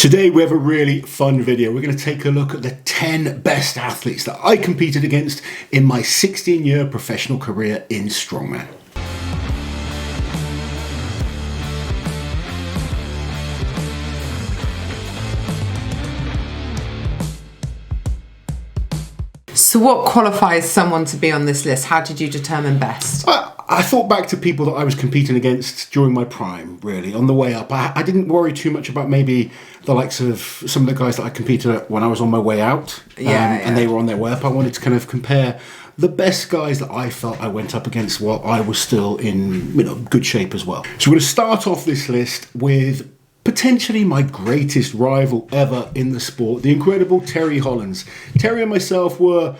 Today we have a really fun video. We're going to take a look at the 10 best athletes that I competed against in my 16-year professional career in Strongman. So what qualifies someone to be on this list? How did you determine best? I thought back to people that I was competing against during my prime, really, on the way up. I didn't worry too much about maybe the likes of some of the guys that I competed at when I was on my way out, and they were on their way up. I wanted to kind of compare the best guys that I felt I went up against while I was still in good shape as well. So we're going to start off this list with potentially my greatest rival ever in the sport, the incredible Terry Hollands. Terry and myself were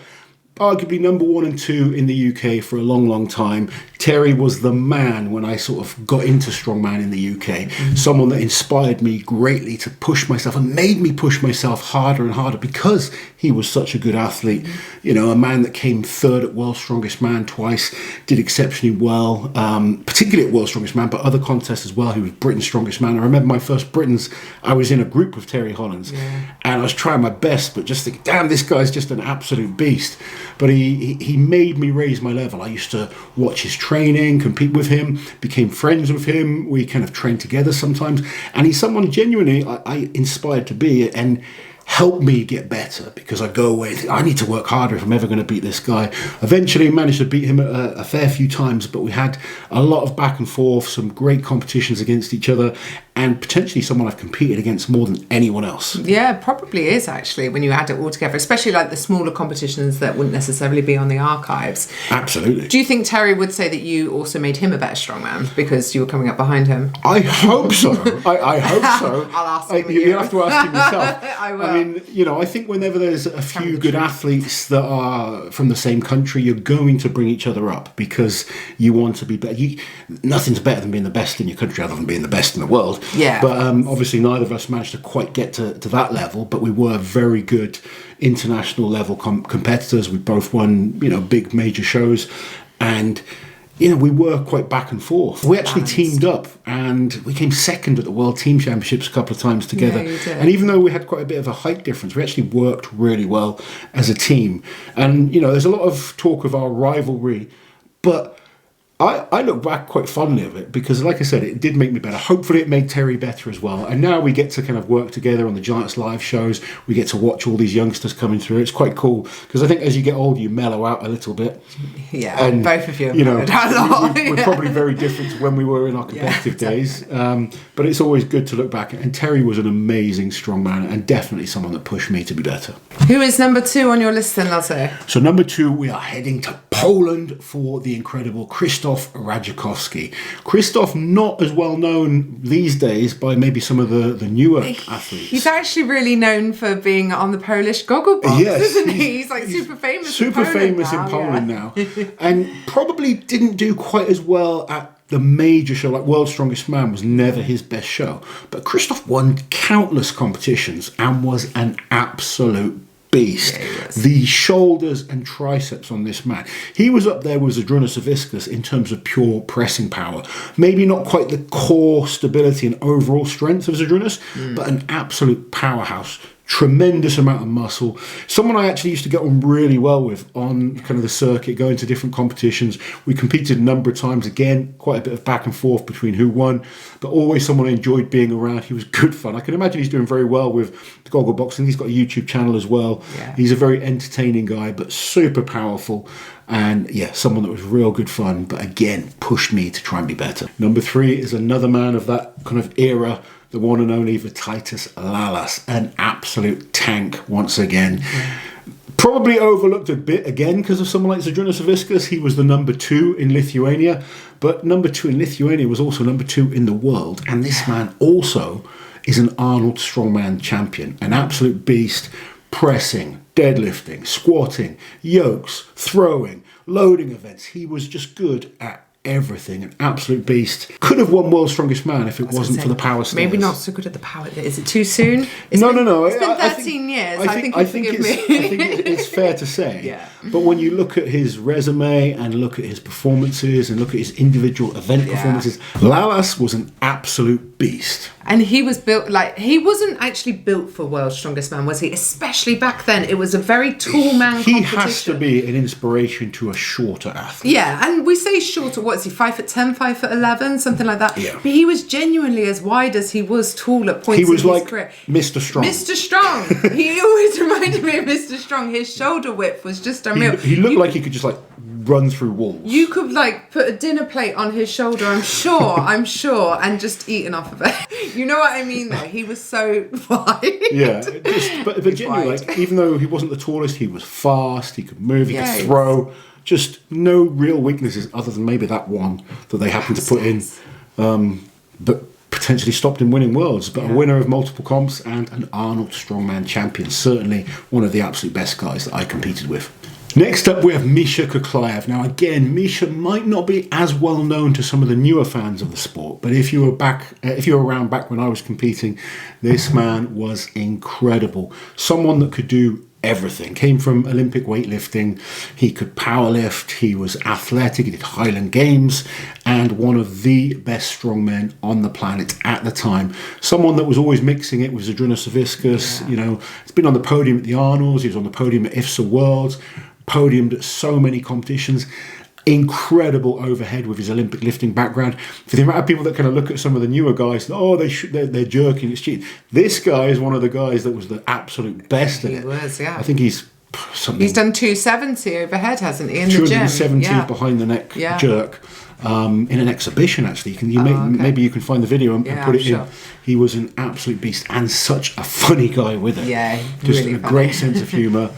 arguably number 1 and 2 in the UK for a long time. Terry was the man when I sort of got into Strongman in the UK. Someone that inspired me greatly to push myself and made me push myself harder and harder because he was such a good athlete. You know, a man that came 3rd at World's Strongest Man twice, did exceptionally well, particularly at World's Strongest Man, but other contests as well. He was Britain's Strongest Man. I remember my first Britain's, I was in a group with Terry Hollands, and I was trying my best, but just thinking, damn, this guy's just an absolute beast. But he made me raise my level. I used to watch his training, compete with him, became friends with him. We kind of trained together sometimes. And he's someone genuinely I inspired to be and helped me get better, because I go away and think, I need to work harder if I'm ever going to beat this guy. Eventually managed to beat him a fair few times, but we had a lot of back and forth, some great competitions against each other, and potentially someone I've competed against more than anyone else. Yeah, probably is actually, when you add it all together, especially like the smaller competitions that wouldn't necessarily be on the archives. Absolutely. Do you think Terry would say that you also made him a better strongman because you were coming up behind him? I hope so. I hope so. I'll ask him. You'll have to ask him yourself. I will. I mean, I think whenever there's a few good athletes that are from the same country, you're going to bring each other up because you want to be better. Nothing's better than being the best in your country other than being the best in the world. Yeah. But obviously neither of us managed to quite get to that level, but we were very good international level competitors. We both won, big major shows, and we were quite back and forth. We actually teamed up and we came 2nd at the World Team Championships a couple of times together. Yeah, you did. And even though we had quite a bit of a height difference, we actually worked really well as a team. And, there's a lot of talk of our rivalry, but I look back quite fondly of it because, like I said, it did make me better. Hopefully it made Terry better as well. And now we get to kind of work together on the Giants live shows. We get to watch all these youngsters coming through. It's quite cool because I think as you get older, you mellow out a little bit. Yeah, and, both of you have we're probably very different to when we were in our competitive days. But it's always good to look back. And Terry was an amazing strongman and definitely someone that pushed me to be better. Who is number 2 on your list then, Lasse? So number 2, we are heading to Poland for the incredible Krzysztof Rajikovski. Krzysztof, not as well known these days by maybe some of the newer athletes. He's actually really known for being on the Polish goggle box, isn't he? He's super famous. Super famous in Poland now, and probably didn't do quite as well at the major show, like World's Strongest Man was never his best show. But Krzysztof won countless competitions and was an absolute beast. Yeah, the shoulders and triceps on this man. He was up there with Zdrunas Savickas in terms of pure pressing power. Maybe not quite the core stability and overall strength of Zdrunas, but an absolute powerhouse. Tremendous amount of muscle. Someone I actually used to get on really well with on kind of the circuit, going to different competitions. We competed a number of times. Again, quite a bit of back and forth between who won, but always someone I enjoyed being around. He was good fun. I can imagine he's doing very well with the goggle boxing. He's got a YouTube channel as well. Yeah. He's a very entertaining guy, but super powerful. And someone that was real good fun, but again, pushed me to try and be better. Number 3 is another man of that kind of era, the one and only Vitas Las, an absolute tank once again. Probably overlooked a bit again because of someone like Zdrunas Savickas. He was the number 2 in Lithuania, but number 2 in Lithuania was also number 2 in the world. And this man also is an Arnold Strongman champion, an absolute beast, pressing, deadlifting, squatting, yokes, throwing, loading events. He was just good at everything, an absolute beast. Could have won World's Strongest Man if it wasn't for the power stairs. Maybe not so good at the power. Is it too soon? No. It's been 13 years. I think it's fair to say. Yeah. But when you look at his resume and look at his performances and look at his individual event performances, Las was an absolute beast. And he was built he wasn't actually built for World's Strongest Man, was he? Especially back then, it was a very tall man competition. He has to be an inspiration to a shorter athlete. Yeah, and we say shorter. What is he? 5'10", 5'11", something like that. Yeah. But he was genuinely as wide as he was tall at points. He was in like his career. Mr. Strong. Mr. Strong. He always reminded me of Mr. Strong. His shoulder width was just unreal. He looked like he could just run through walls. You could put a dinner plate on his shoulder, I'm sure, and just eating off of it. You know what I mean though? He was so wide. Yeah, but genuinely, even though he wasn't the tallest, he was fast, he could move, he could throw. Just no real weaknesses other than maybe that one that they happened to put in, but potentially stopped him winning worlds. But a winner of multiple comps and an Arnold Strongman champion. Certainly one of the absolute best guys that I competed with. Next up, we have Misha Klav. Now, again, Misha might not be as well known to some of the newer fans of the sport, but if you were around back when I was competing, this man was incredible. Someone that could do everything. Came from Olympic weightlifting. He could powerlift. He was athletic. He did Highland Games, and one of the best strongmen on the planet at the time. Someone that was always mixing it with Zydrunas Savickas. You know, he's been on the podium at the Arnolds. He was on the podium at IFSA Worlds. Podiumed at so many competitions. Incredible overhead with his Olympic lifting background. For the amount of people that kind of look at some of the newer guys, they're jerking, it's cheating. This guy is one of the guys that was the absolute best in it. He was, yeah. I think he's done 270 overhead, hasn't he? In the gym. 270 behind the neck jerk. In an exhibition, actually. Maybe you can find the video and put it in. He was an absolute beast and such a funny guy with it. Yeah, just really a great sense of humour.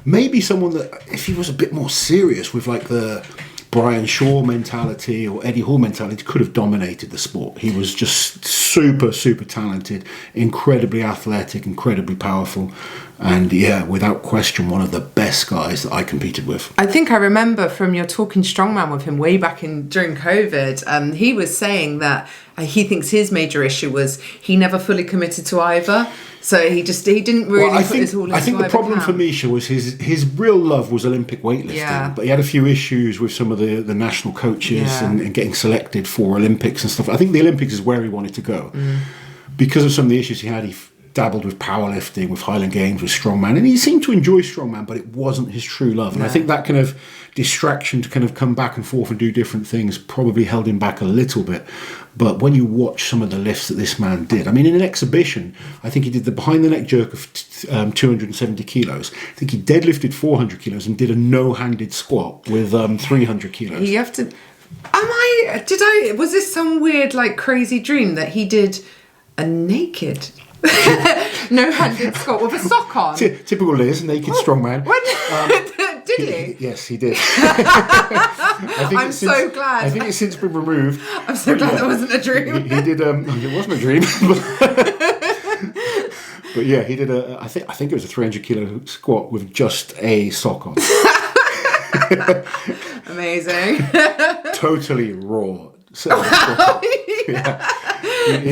Maybe someone that, if he was a bit more serious with the Brian Shaw mentality or Eddie Hall mentality, could have dominated the sport. He was just super, super talented, incredibly athletic, incredibly powerful, and without question, one of the best guys that I competed with. I think I remember from your Talking Strongman with him way back during COVID, he was saying that he thinks his major issue was he never fully committed to either. So he didn't really put his all into I think the problem camp. for Misha was his real love was Olympic weightlifting, but he had a few issues with some of the national coaches and getting selected for Olympics and stuff. I think the Olympics is where he wanted to go. Because of some of the issues he had, he dabbled with powerlifting, with Highland Games, with strongman, and he seemed to enjoy strongman, but it wasn't his true love. And I think that kind of distraction to kind of come back and forth and do different things probably held him back a little bit. But when you watch some of the lifts that this man did, I mean, in an exhibition, I think he did the behind the neck jerk of 270 kilos. I think he deadlifted 400 kilos and did a no-handed squat with 300 kilos. You have to. Was this some weird, crazy dream that he did a naked no-handed squat with a sock on? Typical Liz, naked strongman. Did he? Yes, he did. I'm so glad. I think it's since been removed. I'm so glad that wasn't a dream. He did. It wasn't a dream. But yeah, he did I think it was a 300 kilo squat with just a sock on. Amazing. Totally raw. So, he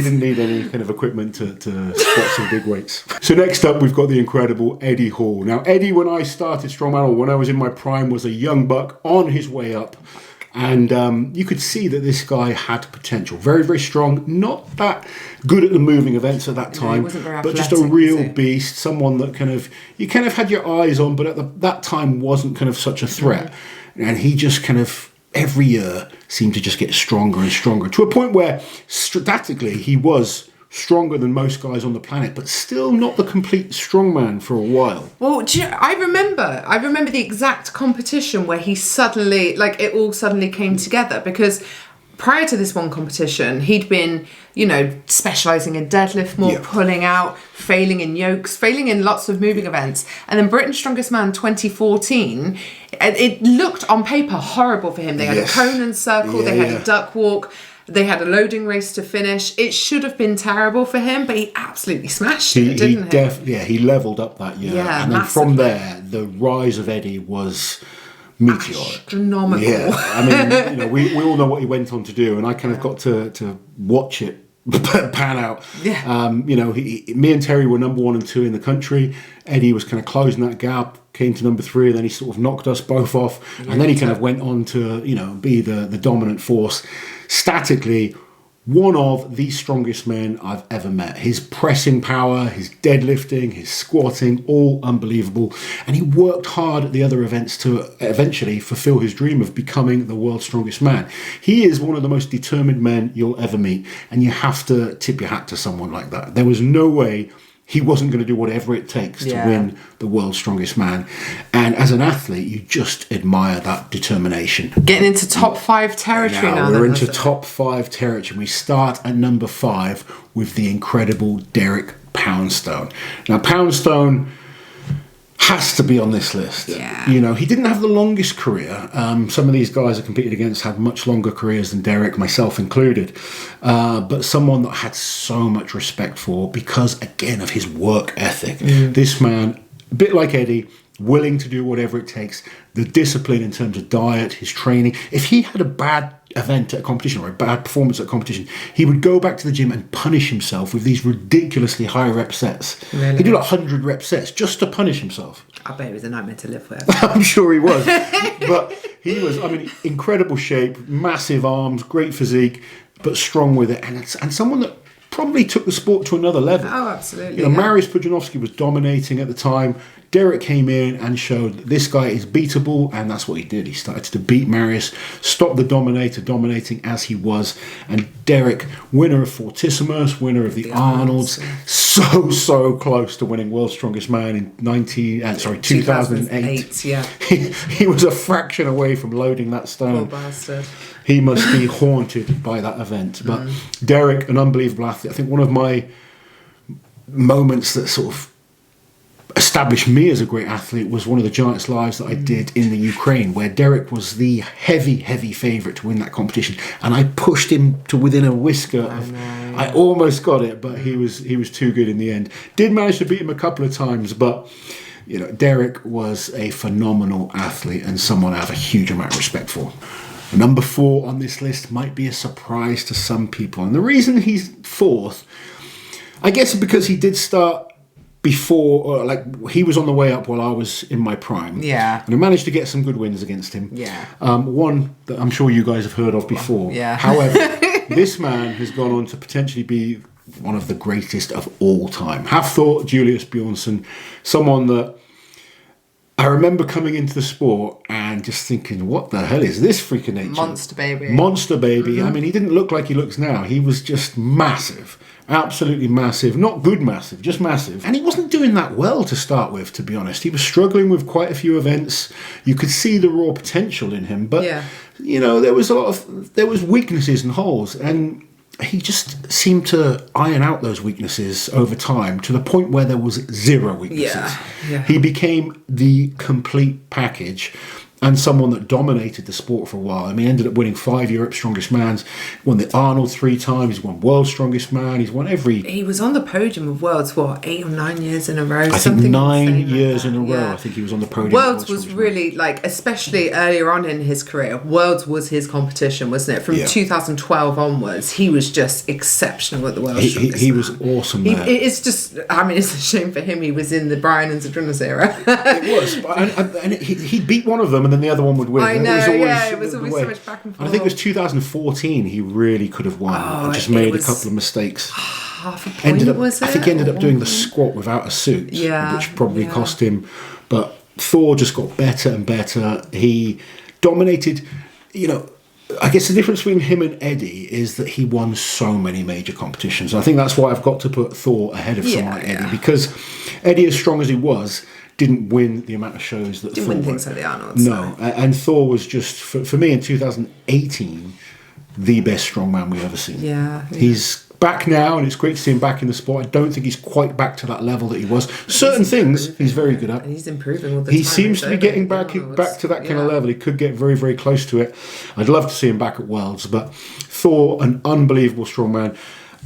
didn't need any kind of equipment to squat some big weights. So next up, we've got the incredible Eddie Hall. Now, Eddie, when I started Strongman, or when I was in my prime, was a young buck on his way up. And you could see that this guy had potential. Very, very strong. Not that good at the moving events at that time, but just a real beast. Someone that you kind of had your eyes on, but at that time wasn't kind of such a threat. And he just kind of every year seemed to just get stronger and stronger, to a point where statically he was stronger than most guys on the planet, but still not the complete strongman for a while. Well, I remember the exact competition where he suddenly, it all suddenly came together, because prior to this one competition, he'd been, specialising in deadlift more, pulling out, failing in yokes, failing in lots of moving events. And then Britain's Strongest Man 2014, it looked on paper horrible for him. They had a cone and circle, they had a duck walk, they had a loading race to finish. It should have been terrible for him, but he absolutely smashed it, didn't he? He leveled up that year. Yeah, and then from there, the rise of Eddie was meteor. Astronomical. Yeah, I mean, you know, we all know what he went on to do, and I kind of got to watch it pan out. Yeah. You know, me and Terry were number 1 and 2 in the country. Eddie was kind of closing that gap, came to number 3, and then he sort of knocked us both off. And then he kind of went on to, you know, be the dominant force. Statically, one of the strongest men I've ever met. His pressing power, his deadlifting, his squatting, all unbelievable. And he worked hard at the other events to eventually fulfill his dream of becoming the world's strongest man. He is one of the most determined men you'll ever meet. And you have to tip your hat to someone like that. There was no way he wasn't going to do whatever it takes to win the world's strongest man. And as an athlete, you just admire that determination. Getting into top 5 territory now. We're into top 5 territory. We start at number 5 with the incredible Derek Poundstone. Now, Poundstone has to be on this list. Yeah. You know, he didn't have the longest career. Some of these guys I competed against had much longer careers than Derek, myself included. But someone that I had so much respect for because, again, of his work ethic. This man, a bit like Eddie, willing to do whatever it takes, the discipline in terms of diet, his training. If he had a bad event at a competition or a bad performance at a competition, he would go back to the gym and punish himself with these ridiculously high rep sets. Really? He did like 100 rep sets just to punish himself. I bet it was a nightmare to live with. I'm sure he was. But he was, I mean, incredible shape, massive arms, great physique, but strong with it. And someone that probably took the sport to another level. Oh, absolutely. You know, Marius Pujenowski was dominating at the time. Derek came in and showed that this guy is beatable, and that's what he did. He started to beat Marius, stop the Dominator dominating as he was, and Derek, winner of Fortissimus, winner of the Arnolds, so close to winning World's Strongest Man in 2008. Yeah. He was a fraction away from loading that stone. Poor bastard. He must be haunted by that event. But Derek, an unbelievable athlete. I think one of my moments that sort of established me as a great athlete was one of the Giants Lives that I did in the Ukraine, where Derek was the heavy favourite to win that competition, and I pushed him to within a whisker. I almost got it, but he was too good in the end. Did manage to beat him a couple of times, but you know, Derek was a phenomenal athlete and someone I have a huge amount of respect for. Number 4 on this list might be a surprise to some people, and the reason he's 4th, I guess, is because he did start before, or like he was on the way up while I was in my prime. Yeah. And I managed to get some good wins against him. Yeah. One that I'm sure you guys have heard of before. Yeah. However, this man has gone on to potentially be one of the greatest of all time. Have thought Julius Bjornsson, someone that I remember coming into the sport and just thinking, what the hell is this freak of nature? Monster baby. Monster baby. I mean, he didn't look like he looks now. He was just massive. Absolutely massive. Not good massive, just massive. And he wasn't doing that well to start with, to be honest. He was struggling with quite a few events. You could see the raw potential in him. But, you know, there was weaknesses and holes. And he just seemed to iron out those weaknesses over time to the point where there was 0 weaknesses. Yeah. He became the complete package and someone that dominated the sport for a while. I mean, he ended up winning 5 Europe's Strongest Mans, won the Arnold 3 times, he's won World's Strongest Man, he's won every... He was on the podium of Worlds, 8 or 9 years in a row? I think 9 years in a row, I think he was on the podium. Worlds was really, like, especially earlier on in his career, Worlds was his competition, wasn't it? From 2012 onwards, he was just exceptional at the World's Strongest He was awesome there. It's just, I mean, it's a shame for him he was in the Brian and Zadrunas era. It was, and he beat one of them and then the other one would win. I know, it was always so much back and forth. And I think it was 2014 he really could have won. I just made a couple of mistakes. Half a point, was it? I think he ended up doing the squat without a suit, which probably cost him. But Thor just got better and better. He dominated, you know. I guess the difference between him and Eddie is that he won so many major competitions. I think that's why I've got to put Thor ahead of someone like Eddie, because Eddie, as strong as he was, didn't win the amount of shows that Thor win things like the Arnolds. No, and Thor was just, for me in 2018, the best strongman we've ever seen. Yeah. He's back now, and it's great to see him back in the sport. I don't think he's quite back to that level that he was. Certain things he's very good at. And he's improving all the time. He seems to be getting back to that kind of level. He could get very, very close to it. I'd love to see him back at Worlds, but Thor, an unbelievable strongman.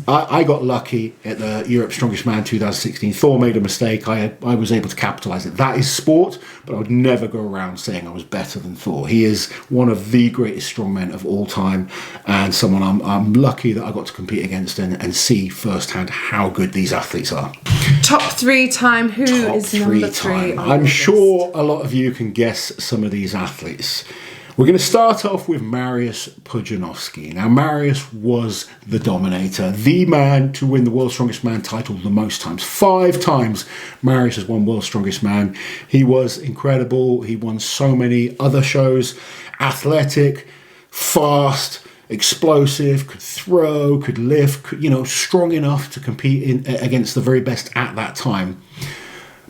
I got lucky at the Europe Strongest Man 2016. Thor made a mistake. I was able to capitalise it. That is sport, but I would never go around saying I was better than Thor. He is one of the greatest strongmen of all time, and someone I'm lucky that I got to compete against and see firsthand how good these athletes are. Top 3 time. Who is number 3? I'm sure a lot of you can guess some of these athletes. We're going to start off with Marius Pujenowski. Now, Marius was the dominator, the man to win the World's Strongest Man title the most times. 5 times Marius has won World's Strongest Man. He was incredible. He won so many other shows. Athletic, fast, explosive, could throw, could lift, strong enough to compete against the very best at that time.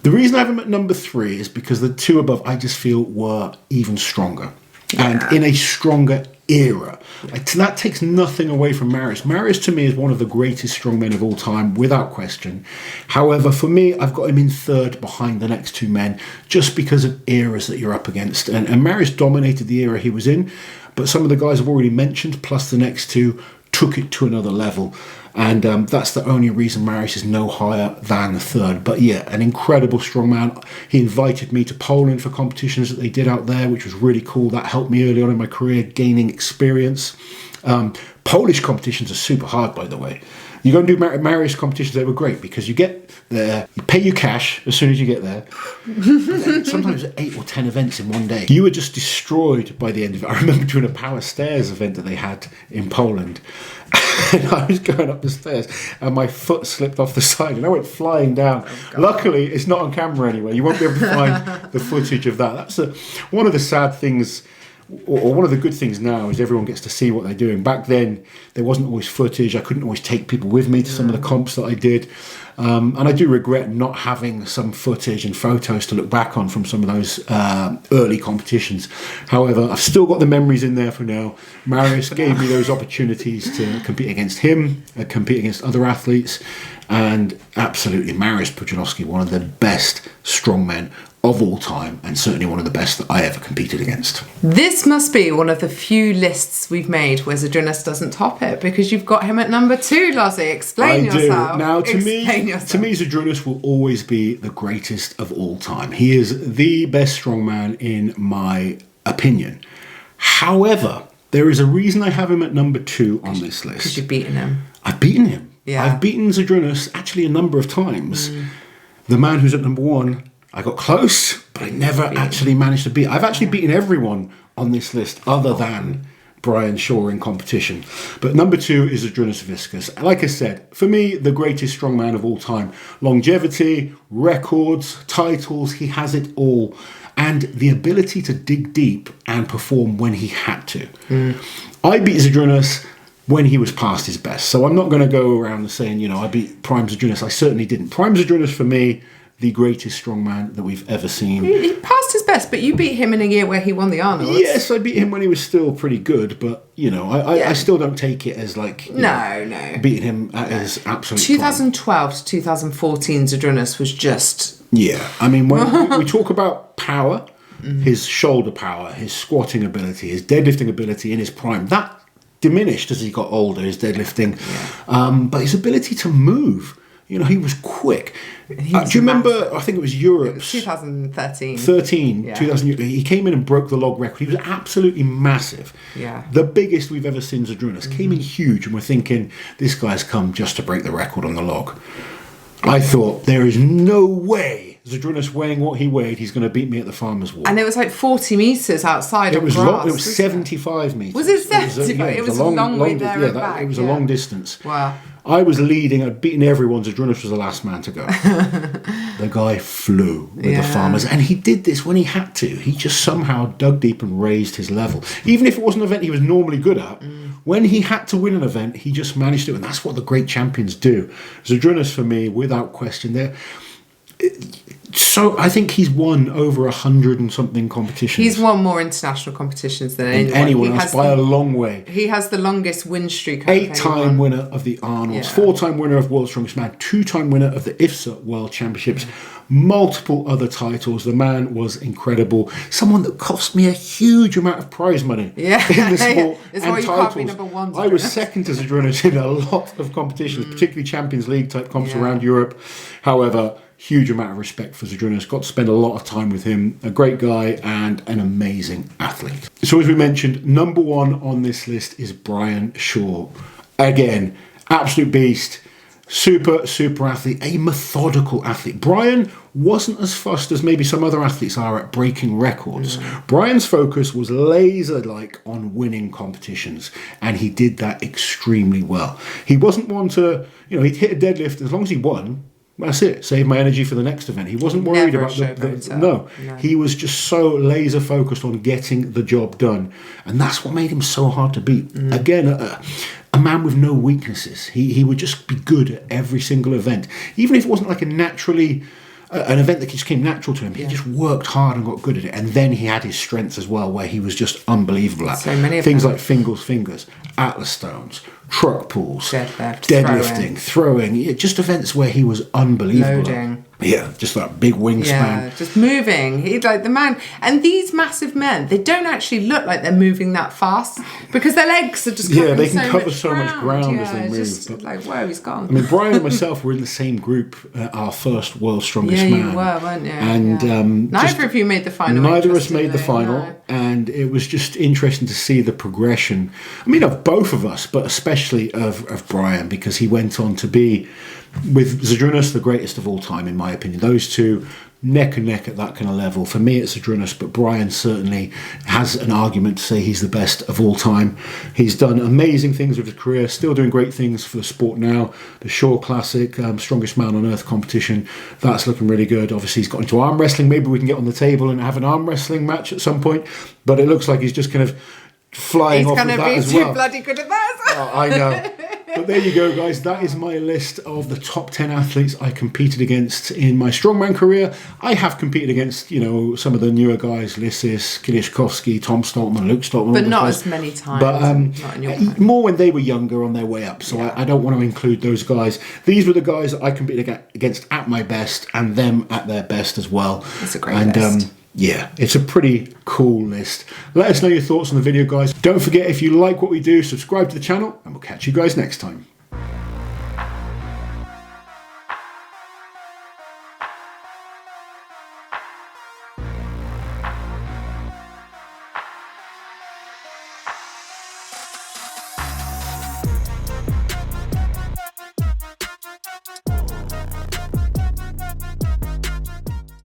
The reason I have him at number 3 is because the 2 above I just feel were even stronger. And in a stronger era. That takes nothing away from Marius. Marius, to me, is one of the greatest strongmen of all time, without question. However, for me, I've got him in 3rd behind the next 2 men, just because of eras that you're up against. And Marius dominated the era he was in, but some of the guys I've already mentioned, plus the next 2, took it to another level. And that's the only reason Marius is no higher than the 3rd. But yeah, an incredible strongman. He invited me to Poland for competitions that they did out there, which was really cool. That helped me early on in my career, gaining experience. Polish competitions are super hard, by the way. You go and do Marius competitions, they were great because you get there, you pay your cash as soon as you get there. Sometimes 8 or 10 events in one day. You were just destroyed by the end of it. I remember doing a power stairs event that they had in Poland. And I was going up the stairs and my foot slipped off the side and I went flying down. Oh, luckily, it's not on camera anyway. You won't be able to find the footage of that. That's one of the sad things, or one of the good things now, is everyone gets to see what they're doing. Back then, there wasn't always footage. I couldn't always take people with me to some of the comps that I did. And I do regret not having some footage and photos to look back on from some of those early competitions. However, I've still got the memories in there for now. Marius gave me those opportunities to compete against him, compete against other athletes, and absolutely Marius Pujenowski, one of the best strongmen of all time, and certainly one of the best that I ever competed against. This must be one of the few lists we've made where Zydrunas doesn't top it, because you've got him at number 2, Lozzie. Explain yourself. Now, to me, Zydrunas will always be the greatest of all time. He is the best strongman in my opinion. However, there is a reason I have him at number 2 on this list. Because you've beaten him. I've beaten him. Yeah. I've beaten Zydrunas actually a number of times. The man who's at number 1, I got close, but I never actually managed to beat. I've actually beaten everyone on this list other than Brian Shaw in competition. But number 2 is Zydrunas Viscus. Like I said, for me, the greatest strongman of all time. Longevity, records, titles, he has it all. And the ability to dig deep and perform when he had to. I beat Zydrunas when he was past his best. So I'm not going to go around saying, I beat Prime Zydrunas. I certainly didn't. Prime Zydrunas, for me, the greatest strongman that we've ever seen. He passed his best, but you beat him in a year where he won the Arnolds. Yes, I beat him when he was still pretty good, but, I still don't take it as No. beating him at his absolute 2012 to 2014, Zydrunas was just... Yeah, I mean, when we talk about power, his shoulder power, his squatting ability, his deadlifting ability in his prime, that diminished as he got older, his deadlifting. But his ability to move... he was quick. Do you remember, I think it was Europe's... 2013. 2000. He came in and broke the log record. He was absolutely massive. Yeah. The biggest we've ever seen Zydrunas. Came in huge, and we're thinking, this guy's come just to break the record on the log. I thought, there is no way Zydrunas weighing what he weighed, he's going to beat me at the Farmers' Walk. And it was like 40 metres outside on grass. It was 75 metres. Was it 75? It was a long way there and back. It was a long distance. Wow. I was leading, I'd beaten everyone, Zydrunas was the last man to go. The guy flew with the Farmers, and he did this when he had to. He just somehow dug deep and raised his level. Even if it wasn't an event he was normally good at, when he had to win an event, he just managed to, and that's what the great champions do. Zydrunas, for me, without question, So I think he's won over 100 and something competitions. He's won more international competitions than anyone else by a long way. He has the longest win streak. 8-time winner of the Arnolds, 4-time winner of World's Strongest Man, 2-time winner of the IFSA World Championships, multiple other titles. The man was incredible. Someone that cost me a huge amount of prize money in the sport It's and why you titles. can't be number one. I was second to Zydrunas in a lot of competitions, particularly Champions League type comps around Europe. However, huge amount of respect for Zydrunas. Got to spend a lot of time with him. A great guy and an amazing athlete. So as we mentioned, number one on this list is Brian Shaw. Again, absolute beast. Super athlete. A methodical athlete. Brian wasn't as fussed as maybe some other athletes are at breaking records. Brian's focus was laser-like on winning competitions, and he did that extremely well. He wasn't one to, he'd hit a deadlift as long as he won. That's it. Save my energy for the next event. He wasn't worried about no. He was just so laser focused on getting the job done, and that's what made him so hard to beat. Again, a man with no weaknesses. He would just be good at every single event, even if it wasn't like an event that just came natural to him. He just worked hard and got good at it, and then he had his strengths as well, where he was just unbelievable at so many things like fingers, Atlas stones, truck pulls, deadlifting, throwing, just events where he was unbelievable. Loading. Yeah, just that big wingspan. Yeah, just moving. He's like the man. And these massive men, they don't actually look like they're moving that fast because their legs are just covering they can cover so much ground as they move. Just like, whoa, he's gone. I mean, Brian and myself were in the same group at our first World's Strongest Man. Yeah, you were, weren't you? And neither of you made the final. Neither of us made the final, and it was just interesting to see the progression. I mean, of both of us, but especially of Brian, because he went on to be, with Zydrunas, the greatest of all time, in my opinion. Those two, neck and neck at that kind of level. For me, it's Zydrunas, but Brian certainly has an argument to say he's the best of all time. He's done amazing things with his career, still doing great things for the sport now. The Shaw Classic, Strongest Man on Earth competition, that's looking really good. Obviously, he's got into arm wrestling. Maybe we can get on the table and have an arm wrestling match at some point, but it looks like he's just kind of flying off of that as well. He's going to be too bloody good at that. I know. But there you go, guys. That is my list of the top 10 athletes I competed against in my strongman career. I have competed against, some of the newer guys, Lissis, Krzysztof, Tom Stoltman, Luke Stoltman. But not as many times. But not in your time. More when they were younger on their way up. So I don't want to include those guys. These were the guys that I competed against at my best and them at their best as well. It's a great list. Yeah, it's a pretty cool list. Let us know your thoughts on the video, guys. Don't forget, if you like what we do, subscribe to the channel, and we'll catch you guys next time.